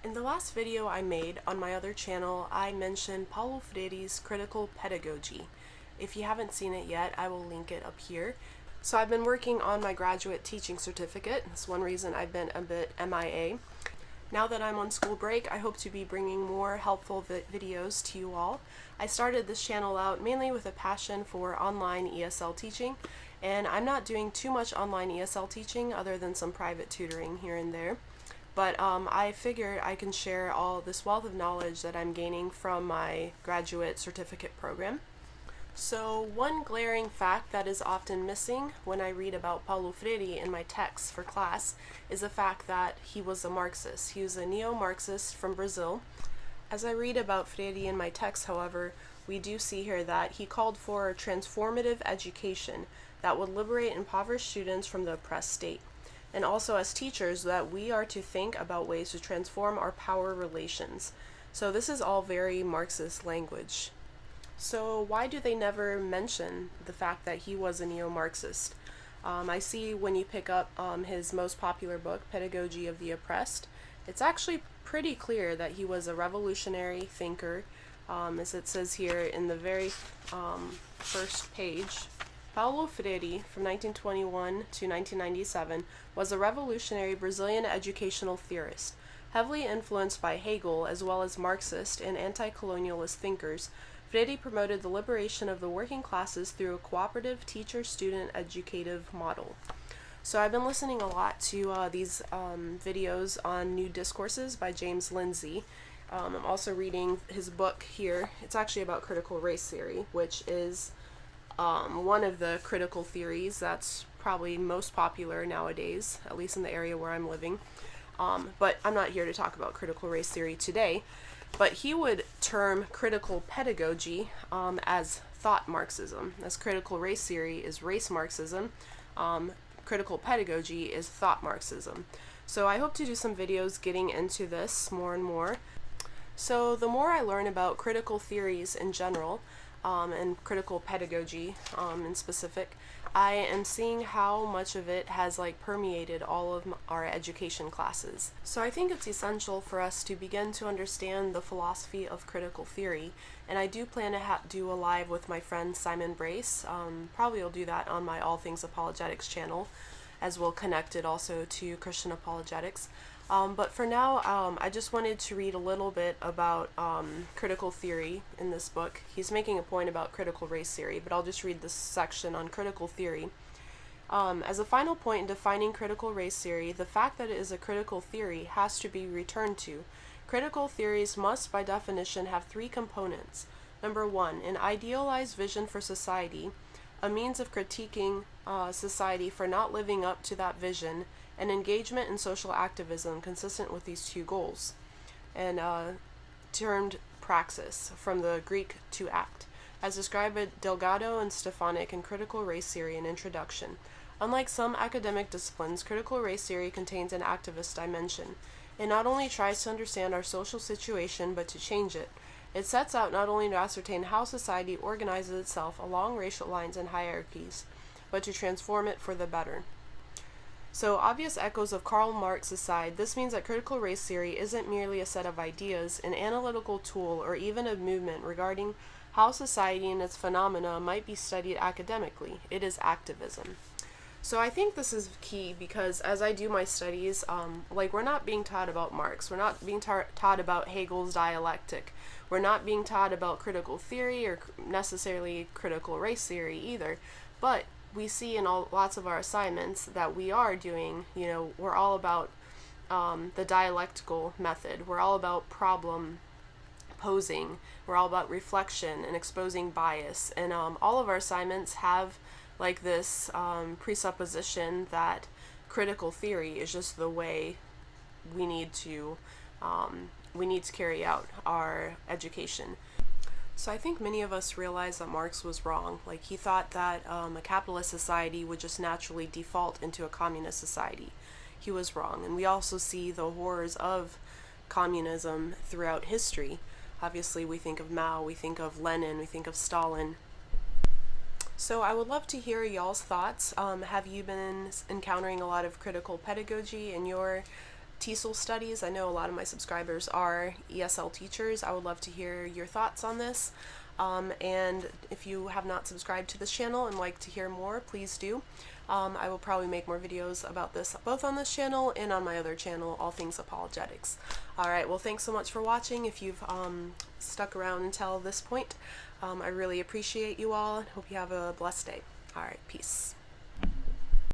In the last video I made on my other channel, I mentioned Paulo Freire's critical pedagogy. If you haven't seen it yet, I will link it up here. So I've been working on my graduate teaching certificate. That's one reason I've been a bit MIA. Now that I'm on school break, I hope to be bringing more helpful videos to you all. I started this channel out mainly with a passion for online ESL teaching, and I'm not doing too much online ESL teaching other than some private tutoring here and there. But I figured I can share all this wealth of knowledge that I'm gaining from my graduate certificate program. So one glaring fact that is often missing when I read about Paulo Freire in my texts for class is the fact that he was a Marxist. He was a neo-Marxist from Brazil. As I read about Freire in my text, however, we do see here that he called for a transformative education that would liberate impoverished students from the oppressed state. And also as teachers, that we are to think about ways to transform our power relations. So this is all very Marxist language. So why do they never mention the fact that he was a neo-Marxist? I see when you pick up his most popular book, Pedagogy of the Oppressed, it's actually pretty clear that he was a revolutionary thinker. As it says here in the very first page, Paulo Freire, from 1921 to 1997, was a revolutionary Brazilian educational theorist. Heavily influenced by Hegel as well as Marxist and anti-colonialist thinkers, Freire promoted the liberation of the working classes through a cooperative teacher-student educative model. So I've been listening a lot to these videos on new discourses by James Lindsay. I'm also reading his book here. It's actually about critical race theory, which is one of the critical theories that's probably most popular nowadays, at least in the area where I'm living. But I'm not here to talk about critical race theory today. But he would term critical pedagogy as thought Marxism, as critical race theory is race Marxism. Critical pedagogy is thought Marxism. So I hope to do some videos getting into this more and more. So the more I learn about critical theories in general, and critical pedagogy in specific, I am seeing how much of it has permeated all of our education classes. So I think it's essential for us to begin to understand the philosophy of critical theory, and I do plan to do a live with my friend Simon Brace. Probably will do that on my All Things Apologetics channel, as we'll connect it also to Christian apologetics. But for now, I just wanted to read a little bit about critical theory in this book. He's making a point about critical race theory, but I'll just read this section on critical theory. As a final point in defining critical race theory, the fact that it is a critical theory has to be returned to. Critical theories must, by definition, have three components. Number one, an idealized vision for society, a means of critiquing society for not living up to that vision, and engagement in social activism consistent with these two goals, and termed praxis, from the Greek to act, as described by Delgado and Stefanik in Critical Race Theory and Introduction. Unlike some academic disciplines, critical race theory contains an activist dimension. It not only tries to understand our social situation, but to change it. It sets out not only to ascertain how society organizes itself along racial lines and hierarchies, but to transform it for the better. So, obvious echoes of Karl Marx aside, this means that critical race theory isn't merely a set of ideas, an analytical tool, or even a movement regarding how society and its phenomena might be studied academically. It is activism. So I think this is key because as I do my studies, we're not being taught about Marx, we're not being taught about Hegel's dialectic, we're not being taught about critical theory or necessarily critical race theory either, but we see in lots of our assignments that we are doing, we're all about the dialectical method. We're all about problem posing. We're all about reflection and exposing bias. And all of our assignments have this presupposition that critical theory is just the way we need to carry out our education. So I think many of us realize that Marx was wrong. He thought that a capitalist society would just naturally default into a communist society. He was wrong. And we also see the horrors of communism throughout history. Obviously, we think of Mao, we think of Lenin, we think of Stalin. So I would love to hear y'all's thoughts. Have you been encountering a lot of critical pedagogy in your TESOL studies. I know a lot of my subscribers are ESL teachers. I would love to hear your thoughts on this. And if you have not subscribed to this channel and like to hear more, please do. I will probably make more videos about this both on this channel and on my other channel, All Things Apologetics. Alright, well, thanks so much for watching. If you've stuck around until this point, I really appreciate you all and hope you have a blessed day. Alright, peace.